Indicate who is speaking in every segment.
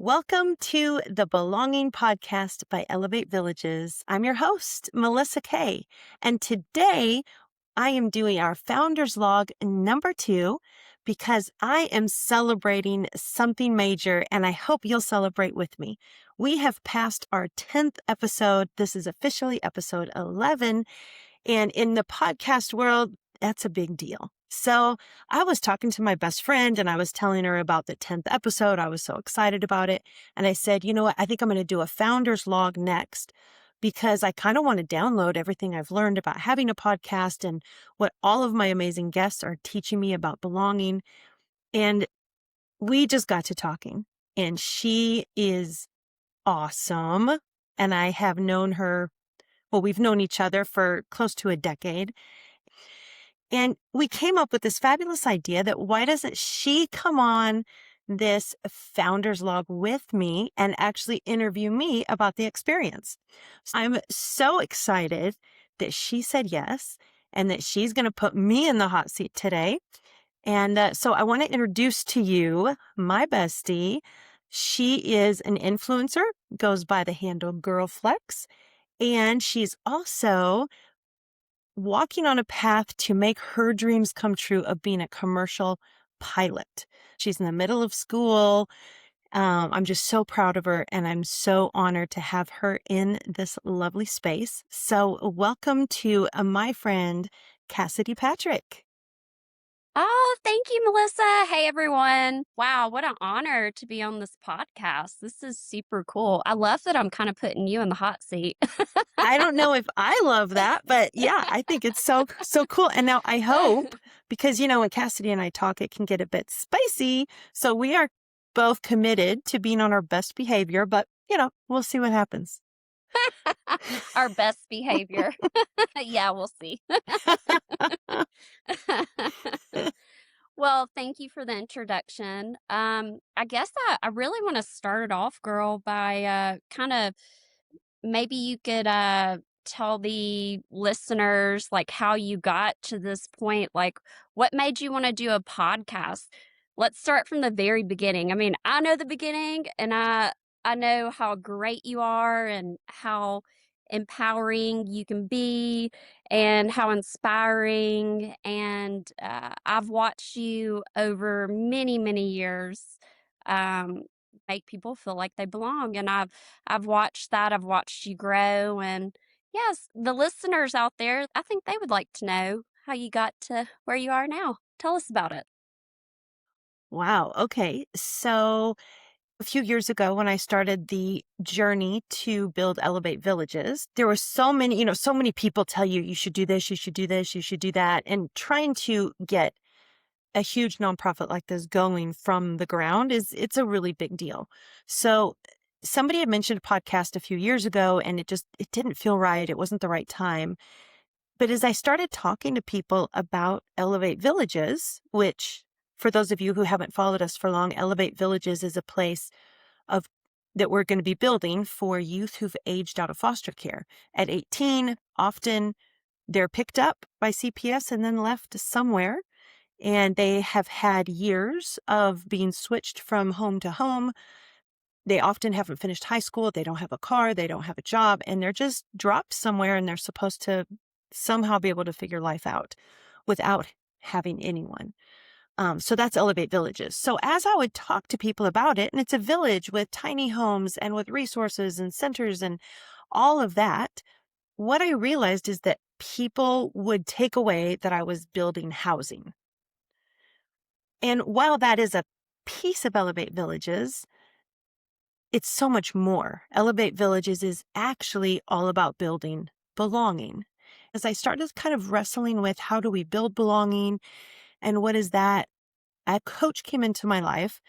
Speaker 1: Welcome to the Belonging Podcast by Elevate Villages. I'm your host, Melissa Kaye, and today I am doing our Founders Log number 2 because I am celebrating something major and I hope you'll celebrate with me. We have passed our 10th episode. This is officially episode 11, and in the podcast world, that's a big deal. So I was talking to my best friend and I was telling her about the 10th episode. I was so excited about it. And I said, you know what? I think I'm going to do a founder's log next because I kind of want to download everything I've learned about having a podcast and what all of my amazing guests are teaching me about belonging. And we just got to talking and she is awesome. And I have known her, well, we've known each other for close to a decade. And we came up with this fabulous idea that why doesn't she come on this founder's log with me and actually interview me about the experience? So I'm so excited that she said yes and that she's going to put me in the hot seat today. And so I want to introduce to you my bestie. She is an influencer, goes by the handle Gurlflex, and she's also walking on a path to make her dreams come true of being a commercial pilot. She's in the middle of school. I'm just so proud of her, and I'm so honored to have her in this lovely space. So welcome to my friend, Cassidy Patrick.
Speaker 2: Oh, thank you, Melissa. Hey, everyone. Wow, what an honor to be on this podcast. This is super cool. I love that I'm kind of putting you in the hot seat.
Speaker 1: I don't know if I love that, but yeah, I think it's so cool. And now I hope, because, when Cassidy and I talk, it can get a bit spicy. So we are both committed to being on our best behavior, but, we'll see what happens.
Speaker 2: Our best behavior. Yeah, we'll see. Well, thank you for the introduction. I guess I really want to start it off, girl, by kind of maybe you could tell the listeners like how you got to this point, like what made you want to do a podcast. Let's start from the very beginning. I mean, I know the beginning, and I know how great you are and how empowering you can be and how inspiring, and I've watched you over many years um make people feel like they belong, and I've watched that. I've watched you grow. And yes, the listeners out there, I think they would like to know how you got to where you are now. Tell us about it.
Speaker 1: Wow. Okay. So a few years ago, when I started the journey to build Elevate Villages, there were so many, so many people tell you, you should do this, you should do this, you should do that. And trying to get a huge nonprofit like this going from the ground it's a really big deal. So somebody had mentioned a podcast a few years ago and it didn't feel right. It wasn't the right time. But as I started talking to people about Elevate Villages, which for those of you who haven't followed us for long, Elevate Villages is a place of that we're going to be building for youth who've aged out of foster care. At 18, often they're picked up by CPS and then left somewhere. And they have had years of being switched from home to home. They often haven't finished high school. They don't have a car. They don't have a job. And they're just dropped somewhere and they're supposed to somehow be able to figure life out without having anyone. So that's Elevate Villages. So as I would talk to people about it, and it's a village with tiny homes and with resources and centers and all of that, what I realized is that people would take away that I was building housing. And while that is a piece of Elevate Villages, it's so much more. Elevate Villages is actually all about building belonging. As I started kind of wrestling with how do we build belonging and what is that, a coach came into my life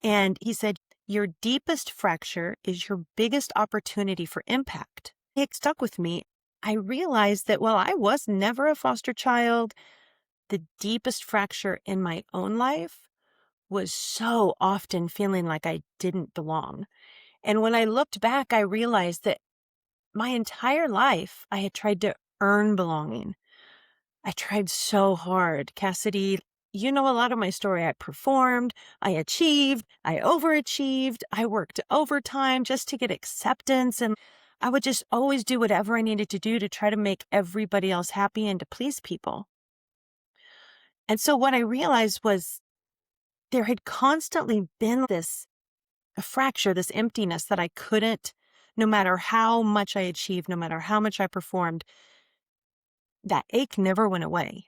Speaker 1: and he said, your deepest fracture is your biggest opportunity for impact. It stuck with me. I realized that while I was never a foster child, the deepest fracture in my own life was so often feeling like I didn't belong. And when I looked back, I realized that my entire life, I had tried to earn belonging. I tried so hard. Cassidy, you know a lot of my story. I performed, I achieved, I overachieved, I worked overtime just to get acceptance. And I would just always do whatever I needed to do to try to make everybody else happy and to please people. And so what I realized was there had constantly been this a fracture, this emptiness that I couldn't, no matter how much I achieved, no matter how much I performed, that ache never went away.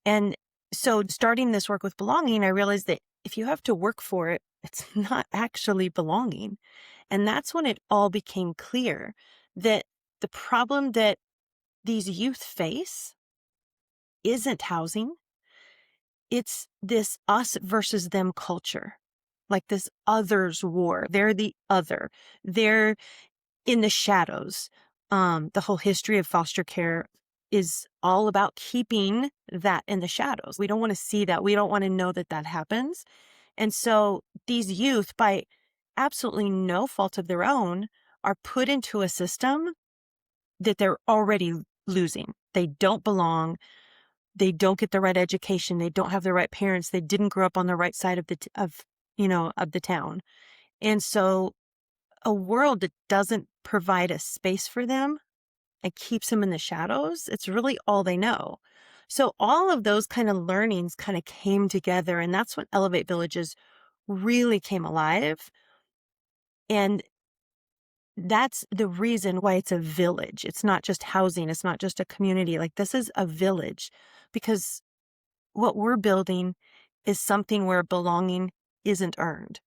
Speaker 1: And so starting this work with belonging, I realized that if you have to work for it, it's not actually belonging. And that's when it all became clear that the problem that these youth face isn't housing, it's this us versus them culture, like this others war. They're the other. They're in the shadows. The whole history of foster care is all about keeping that in the shadows. We don't want to see that. We don't want to know that that happens. And so these youth, by absolutely no fault of their own, are put into a system that they're already losing. They don't belong. They don't get the right education. They don't have the right parents. They didn't grow up on the right side of of the town. And so a world that doesn't provide a space for them and keeps them in the shadows, it's really all they know. So all of those kind of learnings kind of came together, and that's when Elevate Villages really came alive. And that's the reason why it's a village. It's not just housing. It's not just a community. Like, this is a village, because what we're building is something where belonging isn't earned.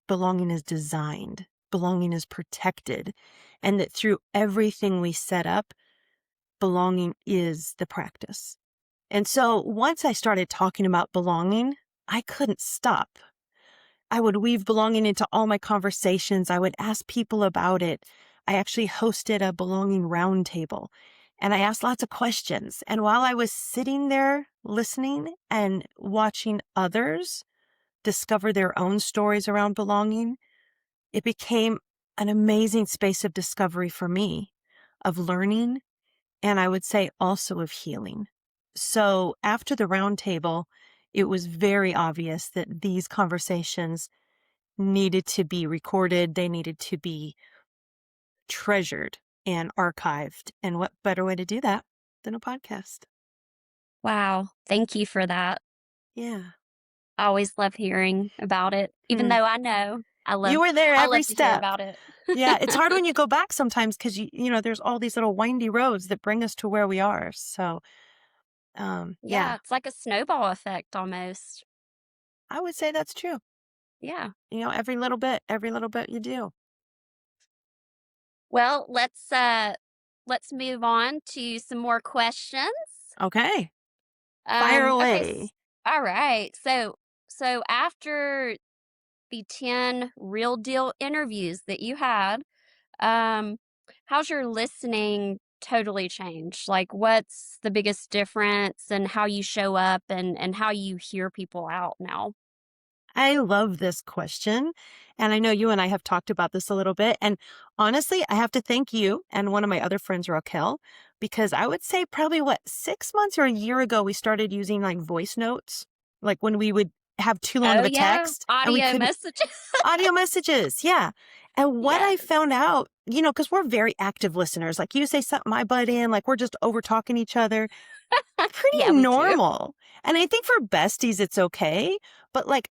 Speaker 1: Belonging is designed. Belonging is protected. And that through everything we set up, belonging is the practice. And so once I started talking about belonging, I couldn't stop. I would weave belonging into all my conversations. I would ask people about it. I actually hosted a belonging roundtable, and I asked lots of questions. And while I was sitting there listening and watching others discover their own stories around belonging, it became an amazing space of discovery for me, of learning, and I would say also of healing. So after the roundtable, it was very obvious that these conversations needed to be recorded. They needed to be treasured and archived. And what better way to do that than a podcast?
Speaker 2: Wow. Thank you for that.
Speaker 1: Yeah.
Speaker 2: I always love hearing about it, even
Speaker 1: Hmm.
Speaker 2: though I know
Speaker 1: You were there
Speaker 2: I
Speaker 1: every
Speaker 2: love to hear
Speaker 1: step.
Speaker 2: about it.
Speaker 1: Yeah. It's hard when you go back sometimes because, there's all these little windy roads that bring us to where we are. So,
Speaker 2: Yeah,
Speaker 1: yeah,
Speaker 2: it's like a snowball effect almost.
Speaker 1: I would say that's true.
Speaker 2: Yeah.
Speaker 1: Every little bit you do.
Speaker 2: Well, let's move on to some more questions.
Speaker 1: Okay. Fire
Speaker 2: Okay.
Speaker 1: away.
Speaker 2: All right. So after the 10 real deal interviews that you had, um, how's your listening totally changed? Like, what's the biggest difference in how you show up and how you hear people out now?
Speaker 1: I love this question. And I know you and I have talked about this a little bit. And honestly, I have to thank you and one of my other friends, Raquel, because I would say probably 6 months or a year ago, we started using like voice notes, like when we would have too long
Speaker 2: Oh
Speaker 1: of a
Speaker 2: yeah,
Speaker 1: text and we
Speaker 2: audio
Speaker 1: couldn't
Speaker 2: messages.
Speaker 1: audio messages. Yeah. And what I
Speaker 2: Yes.
Speaker 1: found out, because we're very active listeners, like you say something, I butt in, like we're just over talking each other. Pretty
Speaker 2: Yeah, we do.
Speaker 1: normal. And I think for besties, it's okay. But like,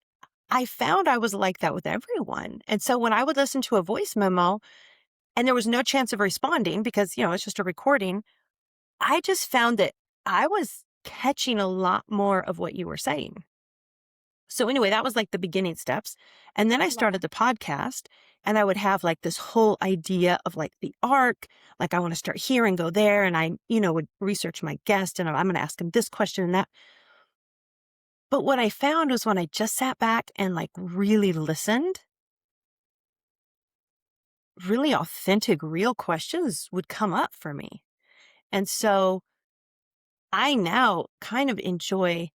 Speaker 1: I found I was like that with everyone. And so when I would listen to a voice memo and there was no chance of responding because, it's just a recording, I just found that I was catching a lot more of what you were saying. So anyway, that was like the beginning steps. And then I
Speaker 2: Wow.
Speaker 1: started the podcast, and I would have like this whole idea of like the arc, like I want to start here and go there. And I, would research my guest and I'm going to ask him this question and that. But what I found was when I just sat back and like really listened, really authentic, real questions would come up for me. And so I now kind of enjoy,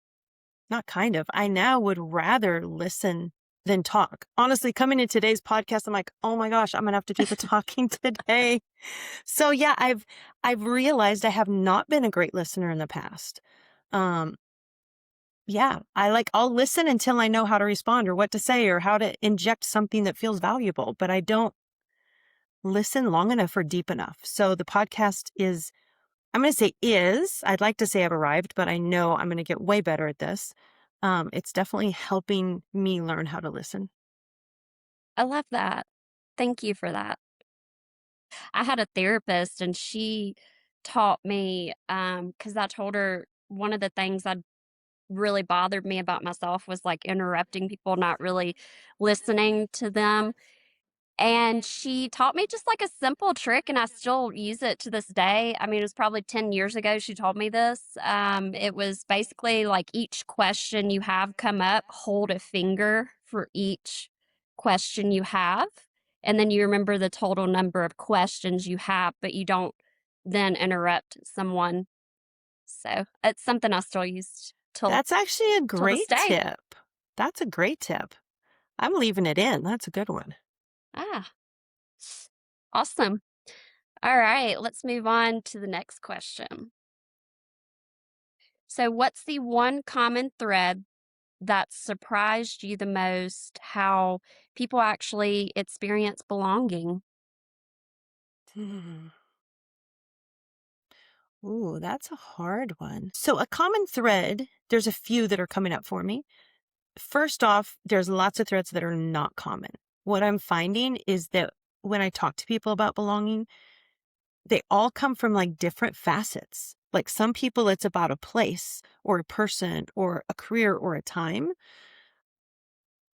Speaker 1: not kind of, I now would rather listen than talk. Honestly, coming in today's podcast, I'm like, oh my gosh, I'm going to have to do the talking today. So yeah, I've realized I have not been a great listener in the past. Um, Yeah, I'll listen until I know how to respond or what to say or how to inject something that feels valuable, but I don't listen long enough or deep enough. So the podcast is, I'm going to say I'd like to say I've arrived, but I know I'm going to get way better at this. It's definitely helping me learn how to listen.
Speaker 2: I love that. Thank you for that. I had a therapist and she taught me, because I told her one of the things that really bothered me about myself was like interrupting people, not really listening to them. And she taught me just like a simple trick, and I still use it to this day. I mean, it was probably 10 years ago she told me this. It was basically like each question you have come up, hold a finger for each question you have. And then you remember the total number of questions you have, but you don't then interrupt someone. So it's something I still use
Speaker 1: That's actually a
Speaker 2: till this
Speaker 1: great
Speaker 2: day.
Speaker 1: tip. That's a great tip. I'm leaving it in. That's a good one.
Speaker 2: Ah, awesome. All right, let's move on to the next question. So, what's the one common thread that surprised you the most? How people actually experience belonging?
Speaker 1: Hmm. Ooh, that's a hard one. So, a common thread, there's a few that are coming up for me. First off, there's lots of threads that are not common. What I'm finding is that when I talk to people about belonging, they all come from like different facets. Like some people, it's about a place or a person or a career or a time.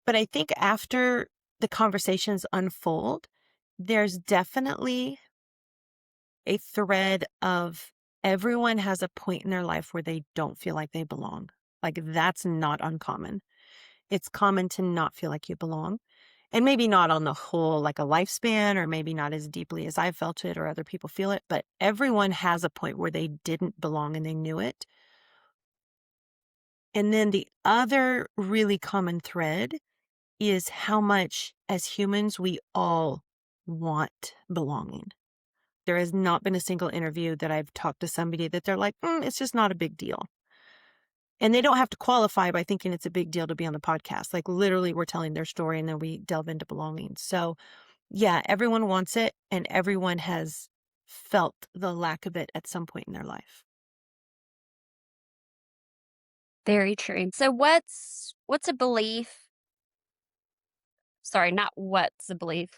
Speaker 1: But I think after the conversations unfold, there's definitely a thread of everyone has a point in their life where they don't feel like they belong. Like that's not uncommon. It's common to not feel like you belong. And maybe not on the whole, like a lifespan, or maybe not as deeply as I felt it or other people feel it, but everyone has a point where they didn't belong and they knew it. And then the other really common thread is how much as humans we all want belonging. There has not been a single interview that I've talked to somebody that they're like, it's just not a big deal. And they don't have to qualify by thinking it's a big deal to be on the podcast. Like literally, we're telling their story and then we delve into belonging. So, yeah, everyone wants it and everyone has felt the lack of it at some point in their life.
Speaker 2: Very true. So, what's a belief? Sorry, not what's a belief.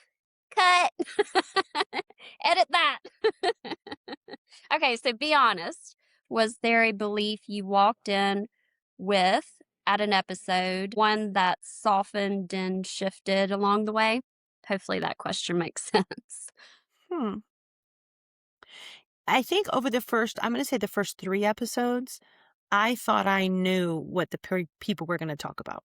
Speaker 2: Cut. Edit that. Okay, so be honest. Was there a belief you walked in with at an episode, one that softened and shifted along the way? Hopefully that question makes sense.
Speaker 1: Hmm. I think over I'm going to say the first 3 episodes, I thought I knew what the people were going to talk about.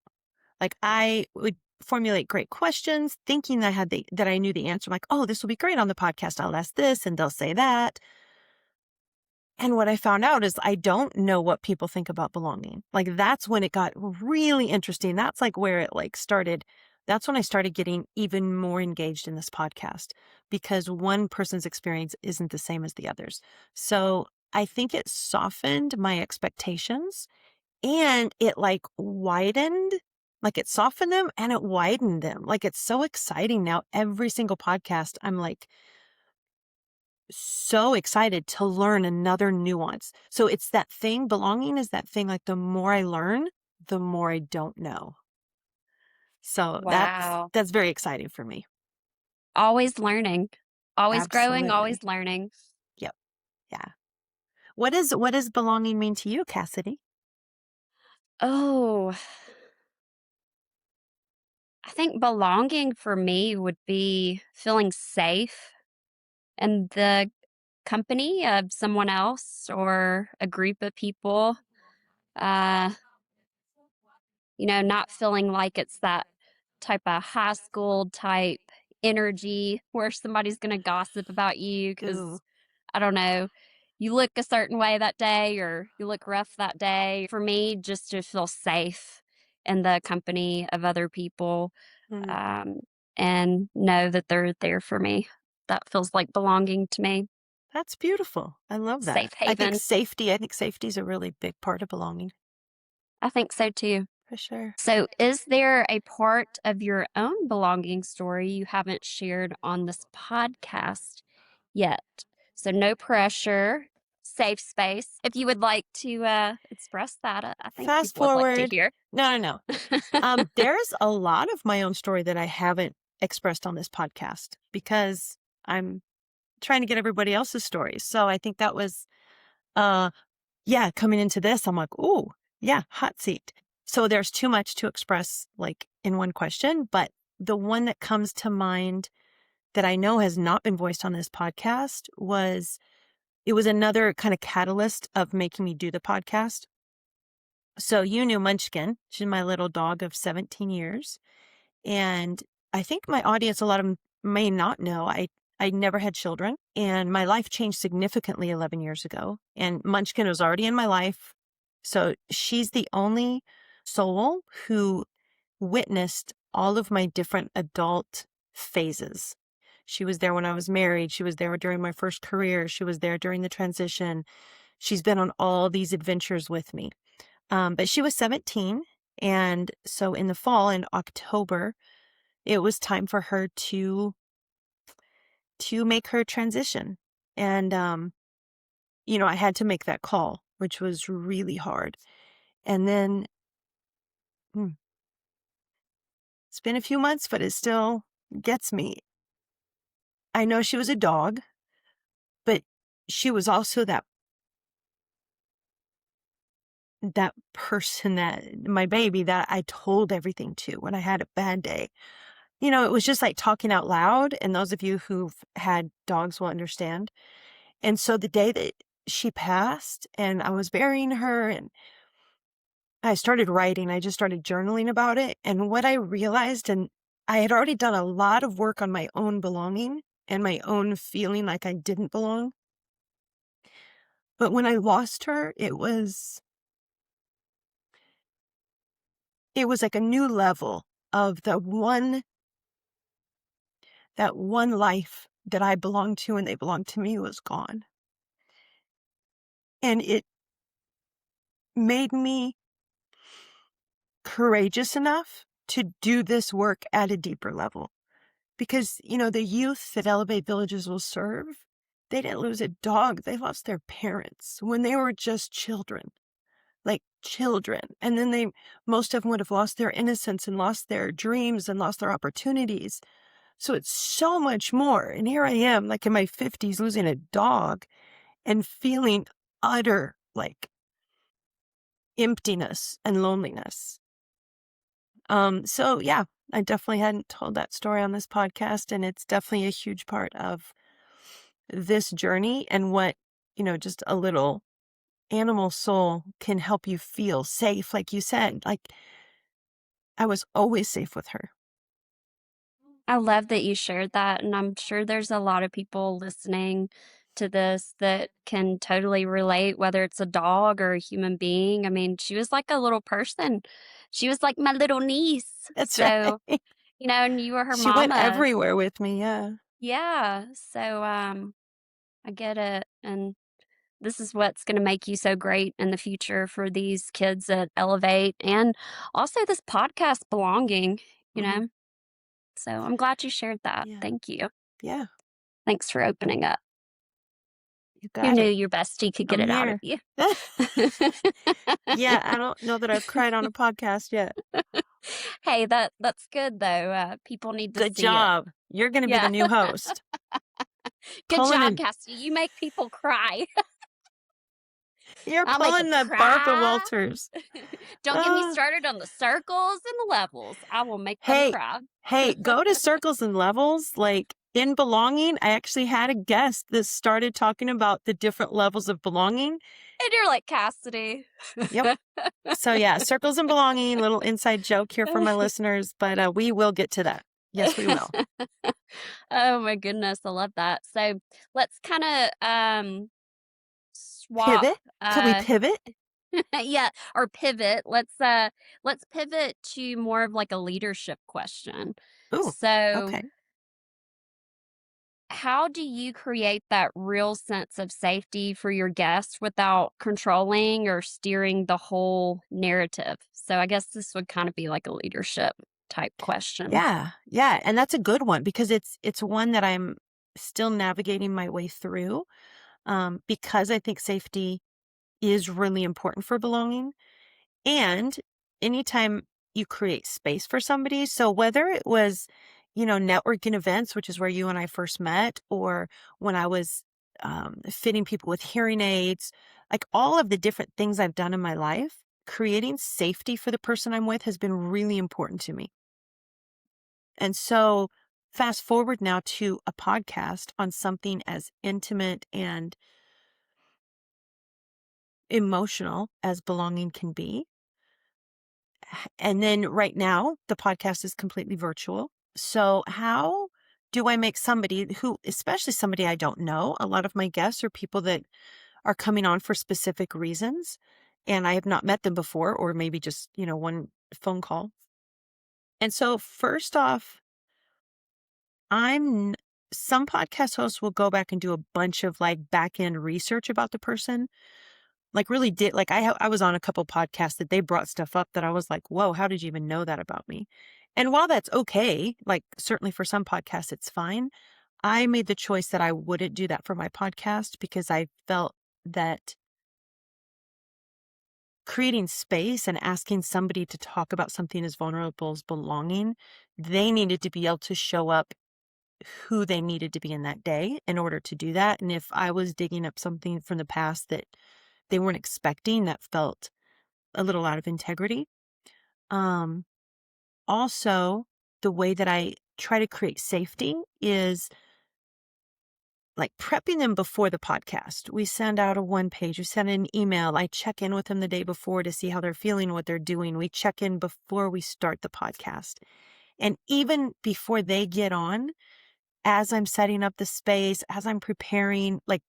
Speaker 1: Like I would formulate great questions, thinking that that I knew the answer. I'm like, oh, this will be great on the podcast. I'll ask this, and they'll say that. And what I found out is I don't know what people think about belonging. Like that's when it got really interesting. That's like where it like started. That's when I started getting even more engaged in this podcast because one person's experience isn't the same as the others. So I think it softened my expectations and it like widened, like it softened them and it widened them. Like it's so exciting now. Every single podcast, I'm like, so excited to learn another nuance. So it's that thing, belonging is that thing, like the more I learn, the more I don't know. So
Speaker 2: Wow.
Speaker 1: that's very exciting for me.
Speaker 2: Always learning, always growing,
Speaker 1: Absolutely.
Speaker 2: always learning.
Speaker 1: Yep. Yeah. What does belonging mean to you, Cassidy?
Speaker 2: Oh, I think belonging for me would be feeling safe in the company of someone else or a group of people. Uh, not feeling like it's that type of high school type energy where somebody's going to gossip about you
Speaker 1: Ooh.
Speaker 2: because, I don't know, you look a certain way that day or you look rough that day. For me, just to feel safe in the company of other people,
Speaker 1: Mm,
Speaker 2: um, and know that they're there for me. That feels like belonging to me.
Speaker 1: that's beautiful. I love that.
Speaker 2: Safe haven.
Speaker 1: I think safety is a really big part of belonging.
Speaker 2: I think so too.
Speaker 1: for sure.
Speaker 2: So, is there a part of your own belonging story you haven't shared on this podcast yet? So, no pressure, safe space. If you would like to express that, I think
Speaker 1: Fast
Speaker 2: people would like to
Speaker 1: forward.
Speaker 2: hear.
Speaker 1: No, no, no. There's a lot of my own story that I haven't expressed on this podcast because I'm trying to get everybody else's stories. So I think that was, uh, yeah, coming into this, I'm like, ooh, yeah, hot seat. So there's too much to express like in one question, but the one that comes to mind that I know has not been voiced on this podcast was it was another kind of catalyst of making me do the podcast. So you knew Munchkin. She's my little dog of 17 years. And I think my audience, a lot of them may not know, I never had children and my life changed significantly 11 years ago. And Munchkin was already in my life. So she's the only soul who witnessed all of my different adult phases. She was there when I was married. She was there during my first career. She was there during the transition. She's been on all these adventures with me. But she was 17. And so in the fall, in October, it was time for her to make her transition. And, I had to make that call, which was really hard. And then hmm, it's been a few months, but it still gets me. I know she was a dog, but she was also that person that my baby that I told everything to when I had a bad day. It was just like talking out loud, and those of you who've had dogs will understand. And so the day that she passed and I was burying her and I started writing, I just started journaling about it. And what I realized, and I had already done a lot of work on my own belonging and my own feeling like I didn't belong. But when I lost her, it was like a new level of that one life that I belonged to and they belonged to me was gone. And it made me courageous enough to do this work at a deeper level. Because, the youth that Elevate Villages will serve, they didn't lose a dog. They lost their parents when they were just children, like children. And then most of them would have lost their innocence and lost their dreams and lost their opportunities. So it's so much more. And here I am, like in my 50s, losing a dog and feeling utter like emptiness and loneliness. So yeah, I definitely hadn't told that story on this podcast, and it's definitely a huge part of this journey and what, just a little animal soul can help you feel safe. Like you said, like I was always safe with her.
Speaker 2: I love that you shared that, and I'm sure there's a lot of people listening to this that can totally relate, whether it's a dog or a human being. I mean, she was like a little person. She was like my little niece.
Speaker 1: That's
Speaker 2: So,
Speaker 1: right.
Speaker 2: and you were her
Speaker 1: She went
Speaker 2: mama.
Speaker 1: everywhere with me. Yeah.
Speaker 2: Yeah. So, I get it. And this is what's going to make you so great in the future for these kids that elevate and also this podcast you
Speaker 1: Hmm.
Speaker 2: know? So I'm glad you shared that.
Speaker 1: Yeah.
Speaker 2: Thank you.
Speaker 1: Yeah.
Speaker 2: Thanks for opening up.
Speaker 1: You
Speaker 2: Who
Speaker 1: got
Speaker 2: knew
Speaker 1: it.
Speaker 2: your bestie could get
Speaker 1: I'm
Speaker 2: it out of
Speaker 1: here.
Speaker 2: you?
Speaker 1: Yeah. I don't know that I've cried on a podcast yet.
Speaker 2: Hey, that's good though. People need to
Speaker 1: Good
Speaker 2: see it.
Speaker 1: job. You're going to be the
Speaker 2: Yeah.
Speaker 1: new host.
Speaker 2: Good
Speaker 1: Pulling
Speaker 2: job,
Speaker 1: in.
Speaker 2: Cassidy. You make people cry.
Speaker 1: You're
Speaker 2: I'll make
Speaker 1: pulling
Speaker 2: them
Speaker 1: the Barbara
Speaker 2: cry.
Speaker 1: Walters.
Speaker 2: Don't get me
Speaker 1: Uh,
Speaker 2: started on the circles and the levels. I will make them
Speaker 1: hey,
Speaker 2: cry.
Speaker 1: hey, go to Circles and Levels. Like in belonging, I actually had a guest that started talking about the different levels of belonging.
Speaker 2: And you're like Cassidy.
Speaker 1: Yep. So yeah, Circles and Belonging, little inside joke here for my listeners, but we will get to that. Yes, we will.
Speaker 2: Oh my goodness, I love that. So let's kind of swap
Speaker 1: Pivot? Can we pivot?
Speaker 2: yeah, or pivot. Let's pivot to more of like a leadership question.
Speaker 1: Ooh,
Speaker 2: So
Speaker 1: okay.
Speaker 2: how do you create that real sense of safety for your guests without controlling or steering the whole narrative? So I guess this would kind of be like a leadership type question.
Speaker 1: Yeah, yeah, and that's a good one because it's one that I'm still navigating my way through, because I think safety is really important for belonging. And anytime you create space for somebody, so whether it was, networking events, which is where you and I first met, or when I was fitting people with hearing aids, like all of the different things I've done in my life, creating safety for the person I'm with has been really important to me. And so, fast forward now to a podcast on something as intimate and emotional as belonging can be. And then right now, the podcast is completely virtual. So, how do I make somebody who, especially somebody I don't know, a lot of my guests are people that are coming on for specific reasons, and I have not met them before, or maybe just, one phone call. And so, first off, I'm some podcast hosts will go back and do a bunch of like back end research about the person. Like really did like I was on a couple podcasts that they brought stuff up that I was like, "Whoa, how did you even know that about me?" And while that's okay, like certainly for some podcasts it's fine, I made the choice that I wouldn't do that for my podcast because I felt that creating space and asking somebody to talk about something as vulnerable as belonging, they needed to be able to show up who they needed to be in that day in order to do that. And if I was digging up something from the past that they weren't expecting, that felt a little out of integrity. Um, Also, the way that I try to create safety is like prepping them before the podcast. We send out a one page, we send an email. I check in with them the day before to see how they're feeling, what they're doing. We check in before we start the podcast. And even before they get on, as I'm setting up the space, as I'm preparing, like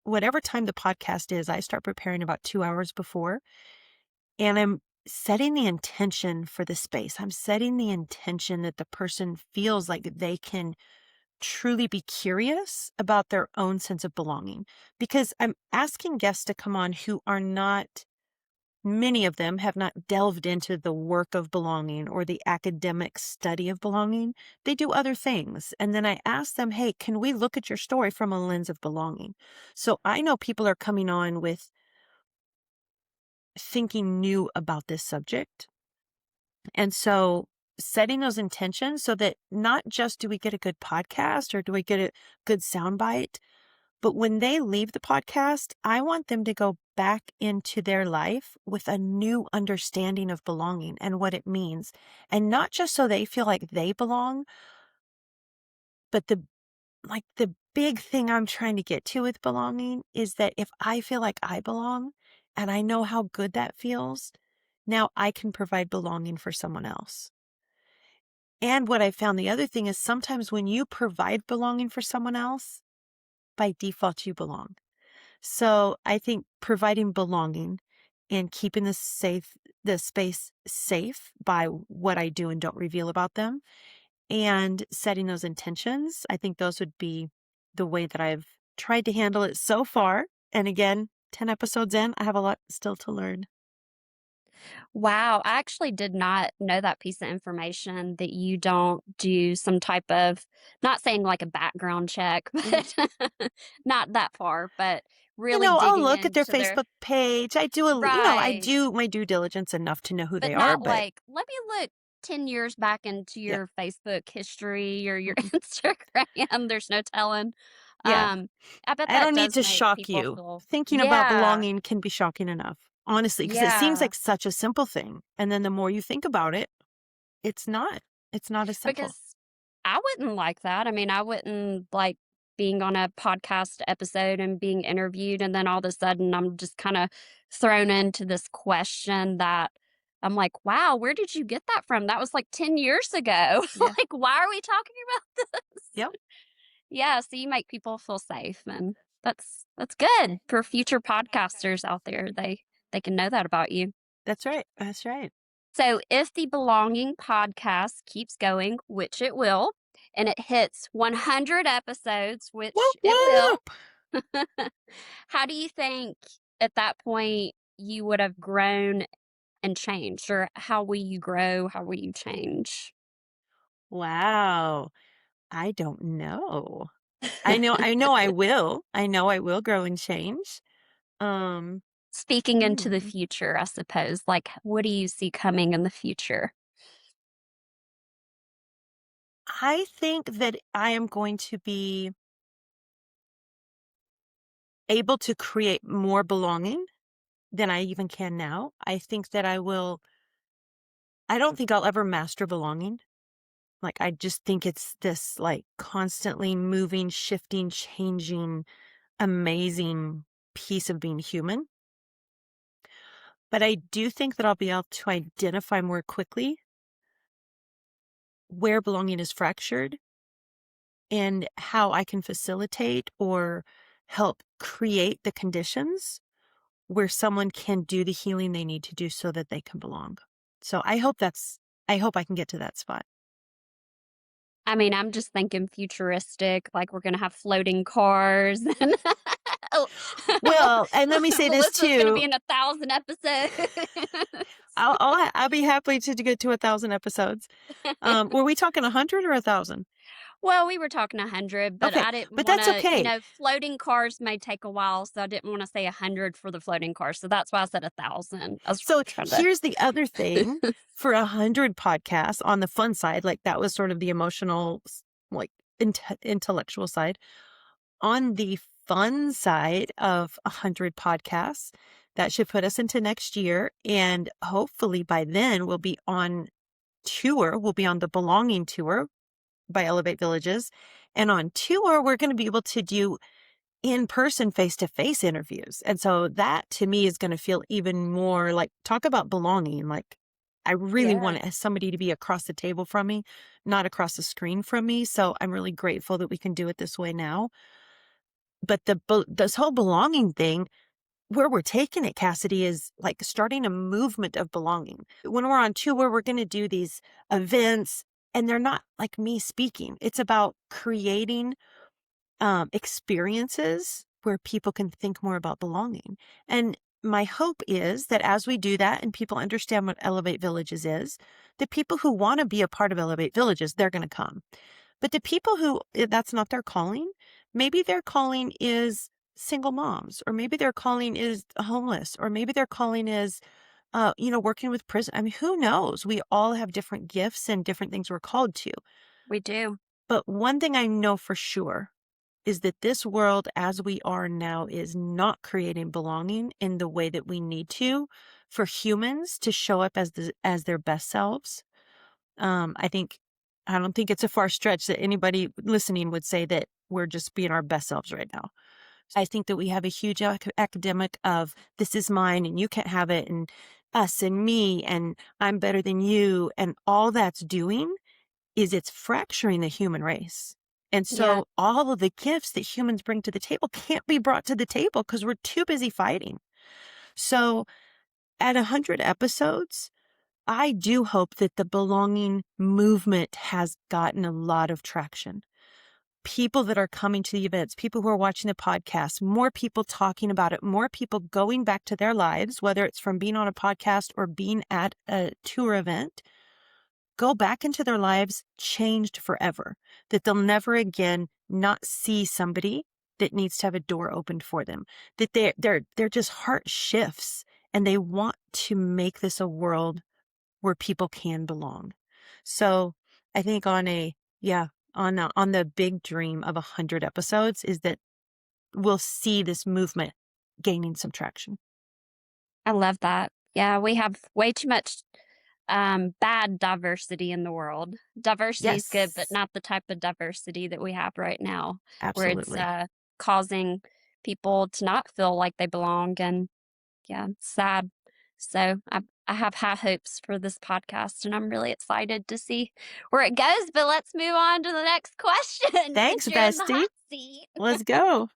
Speaker 1: whatever time the podcast is, I start preparing about 2 hours before. And I'm setting the intention for the space. I'm setting the intention that the person feels like they can truly be curious about their own sense of belonging. Because I'm asking guests to come on who are not, many of them have not delved into the work of belonging or the academic study of belonging. They do other things. And then I ask them, hey, can we look at your story from a lens of belonging? So I know people are coming on with thinking new about this subject. And so setting those intentions so that not just do we get a good podcast or do we get a good soundbite, but when they leave the podcast, I want them to go back into their life with a new understanding of belonging and what it means. And not just so they feel like they belong, but the big thing I'm trying to get to with belonging is that if I feel like I belong and I know how good that feels, now I can provide belonging for someone else. And what I found, the other thing is sometimes when you provide belonging for someone else, by default, you belong. So I think providing belonging and keeping the space safe by what I do and don't reveal about them and setting those intentions, I think those would be the way that I've tried to handle it so far. And again, 10 episodes in, I have a lot still to learn.
Speaker 2: Wow, I actually did not know that piece of information that you don't do some type of, not saying like a background check,
Speaker 1: Mhm.
Speaker 2: but not that far, but really
Speaker 1: I'll
Speaker 2: digging
Speaker 1: look at their
Speaker 2: into their
Speaker 1: Facebook page. I
Speaker 2: right.
Speaker 1: do my due diligence enough to know who
Speaker 2: But
Speaker 1: they are,
Speaker 2: not
Speaker 1: but
Speaker 2: like, "Let me look 10 years back into
Speaker 1: yeah.
Speaker 2: your Facebook history or your
Speaker 1: Mm-mm.
Speaker 2: Instagram." There's no telling.
Speaker 1: Yeah.
Speaker 2: Um, I bet
Speaker 1: I
Speaker 2: that
Speaker 1: don't need
Speaker 2: does
Speaker 1: to
Speaker 2: make
Speaker 1: shock
Speaker 2: people
Speaker 1: you.
Speaker 2: feel
Speaker 1: Thinking about
Speaker 2: yeah,
Speaker 1: belonging can be shocking enough, honestly, because it seems
Speaker 2: yeah.
Speaker 1: like such a simple thing. And then the more you think about it, it's not. It's not as simple.
Speaker 2: Because I wouldn't like that. I mean, I wouldn't like being on a podcast episode and being interviewed, and then all of a sudden I'm just kinda thrown into this question that I'm like, "Wow, where did you get that from? That was like 10 years ago.
Speaker 1: Yeah.
Speaker 2: Like, why are we talking about this?"
Speaker 1: Yep.
Speaker 2: Yeah, so you make people feel safe, and that's good for future podcasters out there. They can know that about you.
Speaker 1: That's right. That's right.
Speaker 2: So if the Belonging podcast keeps going, which it will, and it hits 100 episodes,
Speaker 1: Whoop,
Speaker 2: which it will.
Speaker 1: whoop.
Speaker 2: How do you think at that point you would have grown and changed? Or how will you grow? How will you change?
Speaker 1: Wow. I don't know. I know I will. I know I will grow and change. Um,
Speaker 2: Speaking into the
Speaker 1: hmm.
Speaker 2: future, I suppose, like, what do you see coming in the future?
Speaker 1: I think that I am going to be able to create more belonging than I even can now. I think that I don't think I'll ever master belonging. Like, I just think it's this, like, constantly moving, shifting, changing, amazing piece of being human. But I do think that I'll be able to identify more quickly where belonging is fractured and how I can facilitate or help create the conditions where someone can do the healing they need to do so that they can belong. So I hope I can get to that spot.
Speaker 2: I mean, I'm just thinking futuristic, like we're gonna have floating cars and oh,
Speaker 1: Well, and let me say this
Speaker 2: Melissa's gonna be
Speaker 1: too.
Speaker 2: in 1,000 episodes.
Speaker 1: I'll be happy to get to 1,000 episodes. Were we talking 100 or 1,000?
Speaker 2: Well, we were talking 100, but
Speaker 1: Okay,
Speaker 2: I didn't
Speaker 1: but that's
Speaker 2: wanna,
Speaker 1: okay.
Speaker 2: floating cars may take a while, so I didn't wanna say 100 for the floating cars, so that's why I said 1,000. I was
Speaker 1: So
Speaker 2: trying to
Speaker 1: here's the other thing for 100 podcasts on the fun side, like that was sort of the emotional, like intellectual side. On the fun side of 100 podcasts, that should put us into next year. And hopefully by then we'll be on tour. We'll be on the Belonging Tour by Elevate Villages. And on tour, we're going to be able to do in person, face to face interviews. And so that to me is going to feel even more like talk about belonging. Like I really
Speaker 2: Yeah.
Speaker 1: want somebody to be across the table from me, not across the screen from me. So I'm really grateful that we can do it this way now. But this whole belonging thing, where we're taking it, Cassidy, is like starting a movement of belonging. When we're on tour, we're going to do these events, and they're not like me speaking. It's about creating experiences where people can think more about belonging. And my hope is that as we do that and people understand what Elevate Villages is, the people who want to be a part of Elevate Villages, they're going to come. But the people who that's not their calling, maybe their calling is single moms, or maybe their calling is homeless, or maybe their calling is, working with prison. I mean, who knows? We all have different gifts and different things we're called to.
Speaker 2: We do.
Speaker 1: But one thing I know for sure is that this world as we are now is not creating belonging in the way that we need to for humans to show up as their best selves. I think I don't think it's a far stretch that anybody listening would say that we're just being our best selves right now. I think that we have a huge academic of this is mine and you can't have it and us and me and I'm better than you, and all that's doing is it's fracturing the human race. And
Speaker 2: Yeah.
Speaker 1: so all of the gifts that humans bring to the table can't be brought to the table because we're too busy fighting. So at 100 episodes, I do hope that the belonging movement has gotten a lot of traction. People that are coming to the events, people who are watching the podcast, more people talking about it, more people going back to their lives, whether it's from being on a podcast or being at a tour event, go back into their lives changed forever, that they'll never again not see somebody that needs to have a door opened for them, that they're just heart shifts and they want to make this a world where people can belong. So I think on the big dream of 100 episodes is that we'll see this movement gaining some traction.
Speaker 2: I love that. Yeah, we have way too much bad diversity in the world. Diversity is good, but
Speaker 1: Yes,
Speaker 2: not the type of diversity that we have right now, where it's
Speaker 1: absolutely.
Speaker 2: causing people to not feel like they belong. And yeah, it's sad. So I have high hopes for this podcast, and I'm really excited to see where it goes. But let's move on to the next question
Speaker 1: Thanks,
Speaker 2: since you're in the
Speaker 1: bestie.
Speaker 2: hot seat.
Speaker 1: Let's go.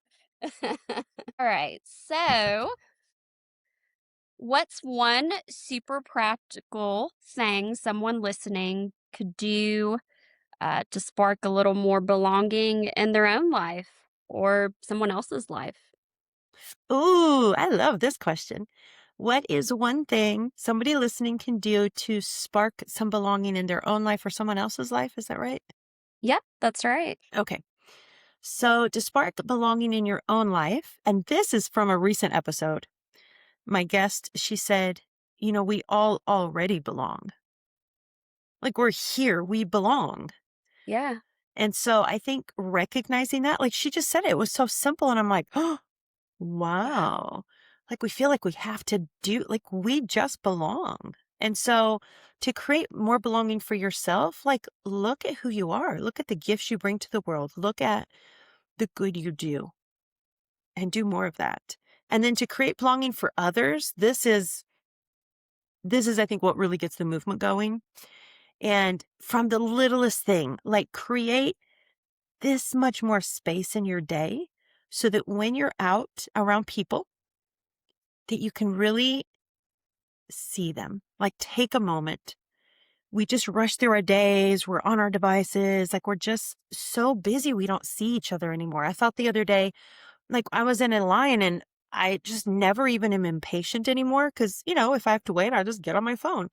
Speaker 2: All right. So, what's one super practical thing someone listening could do to spark a little more belonging in their own life or someone else's life.
Speaker 1: Ooh, I love this question. What is one thing somebody listening can do to spark some belonging in their own life or someone else's life? Is that right?
Speaker 2: Yep, that's right.
Speaker 1: Okay. So, to spark belonging in your own life, and this is from a recent episode, my guest, she said, we all already belong. Like we're here, we belong.
Speaker 2: Yeah.
Speaker 1: And so I think recognizing that, like she just said it was so simple. And I'm like, oh,
Speaker 2: Wow.
Speaker 1: wow. Like we feel like we have to do, like we just belong. And so to create more belonging for yourself, like look at who you are, look at the gifts you bring to the world, look at the good you do and do more of that. And then to create belonging for others, this is I think what really gets the movement going. And from the littlest thing, like create this much more space in your day so that when you're out around people that you can really see them. Like take a moment. We just rush through our days, we're on our devices, like we're just so busy we don't see each other anymore. I thought the other day, like I was in a line and I just never even am impatient anymore because, if I have to wait, I'll just get on my phone.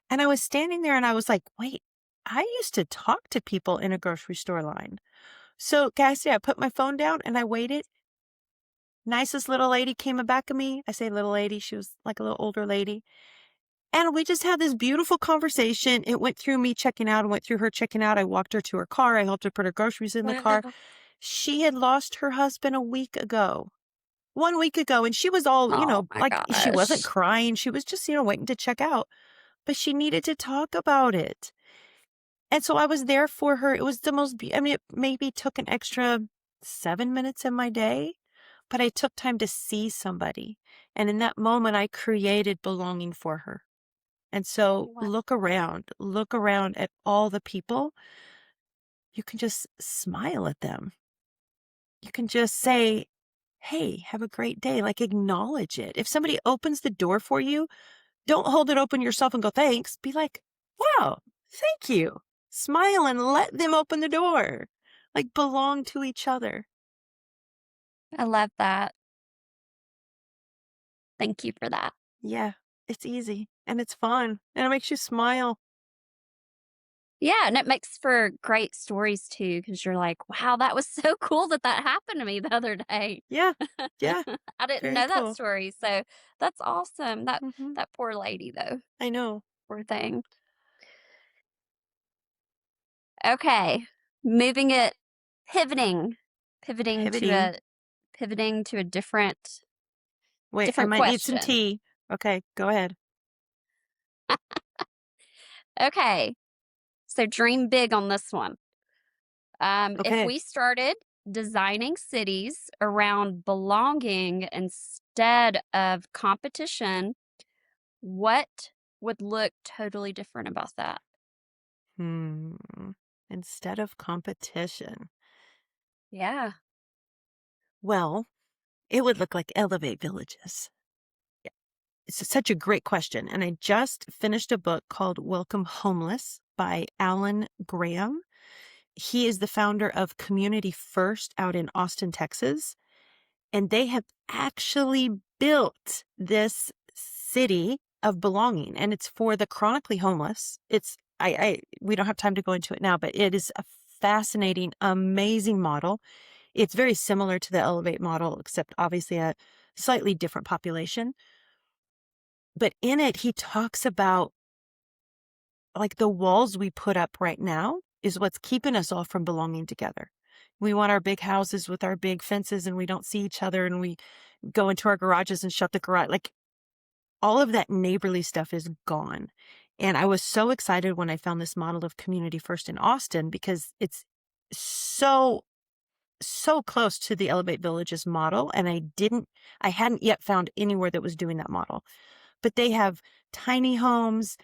Speaker 1: And I was standing there and I was like, wait, I used to talk to people in a grocery store line. So, Cassie, I put my phone down and I waited. Nicest little lady came back of me. I say little lady, she was like a little older lady. And we just had this beautiful conversation. It went through me checking out and went through her checking out. I walked her to her car. I helped her put her groceries in the car.
Speaker 2: Wow.
Speaker 1: She had lost her husband a week ago, 1 week ago. And she was all,
Speaker 2: Oh my
Speaker 1: like she wasn't
Speaker 2: gosh.
Speaker 1: crying. She was just, waiting to check out, but she needed to talk about it. And so I was there for her. It was the most, I mean, it maybe took an extra 7 minutes in my day, but I took time to see somebody. And in that moment, I created belonging for her. And so
Speaker 2: Wow.
Speaker 1: look around at all the people. You can just smile at them. You can just say, hey, have a great day. Like acknowledge it. If somebody opens the door for you, don't hold it open yourself and go, thanks. Be like, wow, thank you. Smile and let them open the door. Like belong to each other.
Speaker 2: I love that. Thank you for that.
Speaker 1: Yeah, it's easy and it's fun and it makes you smile.
Speaker 2: Yeah, and it makes for great stories too, because you're like, "Wow, that was so cool that that happened to me the other day."
Speaker 1: Yeah, yeah,
Speaker 2: I didn't
Speaker 1: very
Speaker 2: know that
Speaker 1: cool.
Speaker 2: story, so that's awesome. That
Speaker 1: Hmm.
Speaker 2: that poor lady though,
Speaker 1: I know.
Speaker 2: poor thing. Okay, moving it, pivoting, pivoting to
Speaker 1: Pivoting.
Speaker 2: a pivoting to a different
Speaker 1: Wait, I
Speaker 2: different
Speaker 1: might need some
Speaker 2: question.
Speaker 1: tea. Okay, go ahead.
Speaker 2: Okay, so dream big on this one. If
Speaker 1: Okay.
Speaker 2: we started designing cities around belonging instead of competition, what would look totally different about that?
Speaker 1: Hmm. Instead of competition.
Speaker 2: Yeah.
Speaker 1: Well, it would look like Elevate Villages. Yeah. It's such a great question. And I just finished a book called Welcome Homeless by Alan Graham. He is the founder of Community First out in Austin, Texas. And they have actually built this city of belonging, and it's for the chronically homeless. We don't have time to go into it now, but it is a fascinating, amazing model. It's very similar to the Elevate model, except obviously a slightly different population. But in it, he talks about like the walls we put up right now is what's keeping us all from belonging together. We want our big houses with our big fences and we don't see each other and we go into our garages and shut the garage. Like all of that neighborly stuff is gone. And I was so excited when I found this model of Community First in Austin because it's so, so close to the Elevate Villages model. And I hadn't yet found anywhere that was doing that model. But they have tiny homes